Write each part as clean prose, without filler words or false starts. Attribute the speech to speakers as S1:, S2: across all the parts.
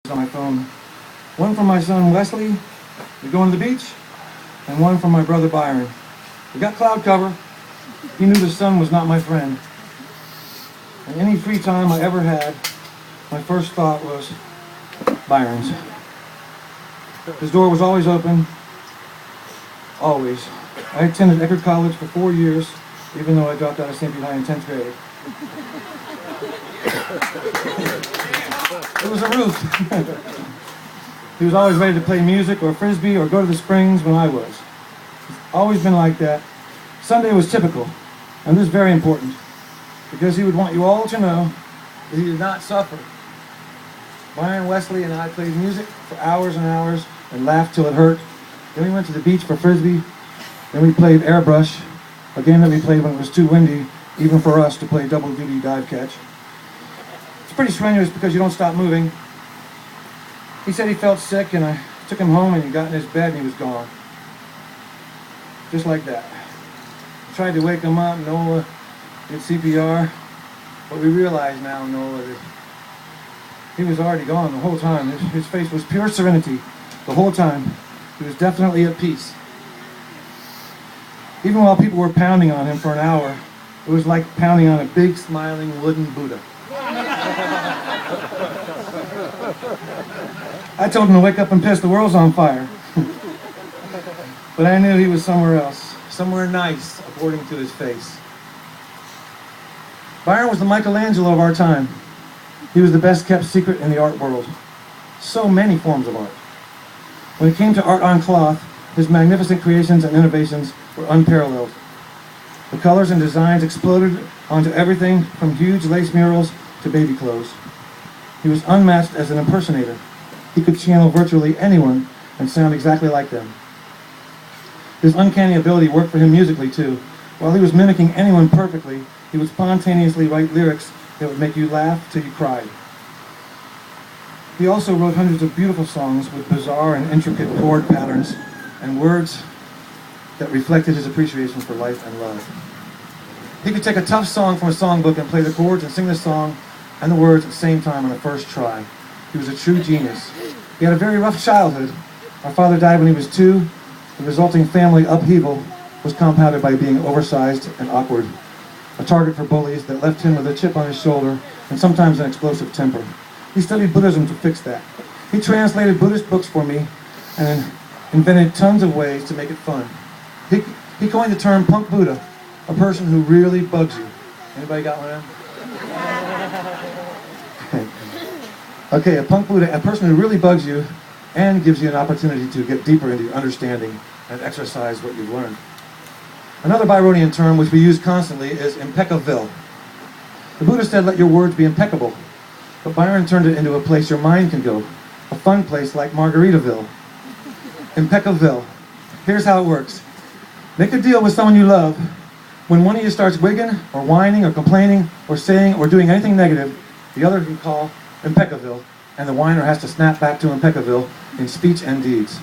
S1: On my phone. One from my son Wesley, we're going to the beach, and one from my brother Byron. We got cloud cover. He knew the sun was not my friend. And any free time I ever had, my first thought was Byron's. His door was always open, always. I attended Eckerd College for 4 years, even though I dropped out of St. Pete High in 10th grade. It was a roof. He was always ready to play music or frisbee or go to the springs when I was. It's always been like that. Sunday was typical, and this is very important, because he would want you all to know that he did not suffer. Byron, Wesley, and I played music for hours and hours and laughed till it hurt. Then we went to the beach for frisbee. Then we played airbrush, a game that we played when it was too windy, even for us to play double-duty dive catch. It's pretty strenuous because you don't stop moving. He said he felt sick, and I took him home, and he got in his bed, and he was gone. Just like that. I tried to wake him up. Nola did CPR, but we realize now, Nola, that he was already gone the whole time. His face was pure serenity the whole time. He was definitely at peace. Even while people were pounding on him for an hour, it was like pounding on a big, smiling wooden Buddha. I told him to wake up and piss, the world's on fire. But I knew he was somewhere else, somewhere nice, according to his face. Byron was the Michelangelo of our time. He was the best kept secret in the art world. So many forms of art. When it came to art on cloth, his magnificent creations and innovations were unparalleled. The colors and designs exploded onto everything from huge lace murals to baby clothes. He was unmatched as an impersonator. He could channel virtually anyone and sound exactly like them. His uncanny ability worked for him musically too. While he was mimicking anyone perfectly, he would spontaneously write lyrics that would make you laugh till you cried. He also wrote hundreds of beautiful songs with bizarre and intricate chord patterns and words that reflected his appreciation for life and love. He could take a tough song from a songbook and play the chords and sing the song and the words at the same time on the first try. He was a true genius. He had a very rough childhood. Our father died when he was 2. The resulting family upheaval was compounded by being oversized and awkward, a target for bullies that left him with a chip on his shoulder and sometimes an explosive temper. He studied Buddhism to fix that. He translated Buddhist books for me and invented tons of ways to make it fun. He coined the term punk Buddha, a person who really bugs you. Anybody got one of them? Okay, a punk Buddha, a person who really bugs you and gives you an opportunity to get deeper into your understanding and exercise what you've learned. Another Byronian term which we use constantly is impeccable. The Buddha said, let your words be impeccable. But Byron turned it into a place your mind can go. A fun place like Margaritaville. Impeccable. Here's how it works. Make a deal with someone you love. When one of you starts wigging or whining or complaining or saying or doing anything negative, the other can call impeccable, and the whiner has to snap back to impeccable in speech and deeds.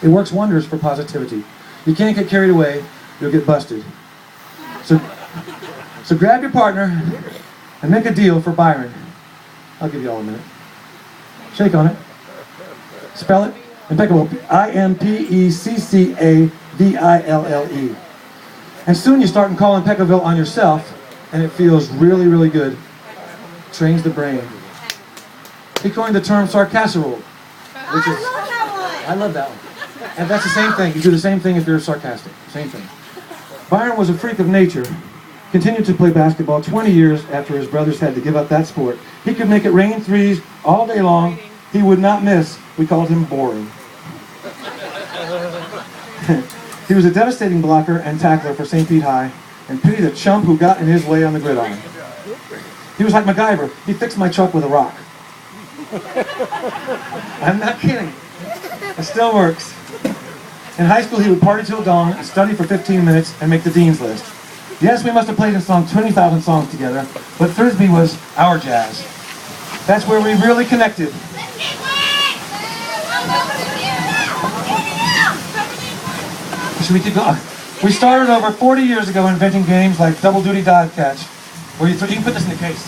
S1: It works wonders for positivity. You can't get carried away, you'll get busted. So grab your partner and make a deal for Byron. I'll give you all a minute. Shake on it. Spell it. Impeccable. I-M-P-E-C-C-A-V-I-L-L-E. And soon you start and call impeccable on yourself, and it feels really, really good. Trains the brain. He coined the term sarcasserole, which is... I love that one. And that's the same thing. You do the same thing if you're sarcastic. Same thing. Byron was a freak of nature. Continued to play basketball 20 years after his brothers had to give up that sport. He could make it rain threes all day long. He would not miss. We called him boring. He was a devastating blocker and tackler for St. Pete High, and pity the chump who got in his way on the gridiron. He was like MacGyver. He fixed my truck with a rock. I'm not kidding. It still works. In high school, he would party till dawn, study for 15 minutes, and make the dean's list. Yes, we must have played and sung 20,000 songs together, but Frisbee was our jazz. That's where we really connected. Should we keep going? We started over 40 years ago inventing games like double duty dive catch, where you can put this in the case.